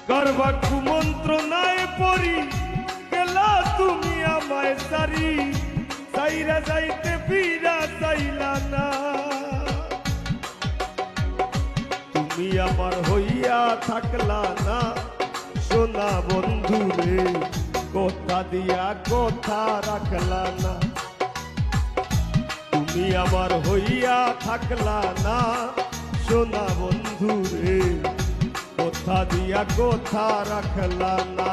করবা কুমন্ত্রণায় পড়ি গেলা তুমি আমায় সারি সাইরা যাইতে ফিরা চাইলা না তুমি আমার হইয়া থাকলা না সোনা বন্ধু রে কথা দিয়া কথা রাখলা না তুমি আমার হইয়া থাকলা না সোনা বন্ধু রে কথা দিয়া কথা রাখলা না।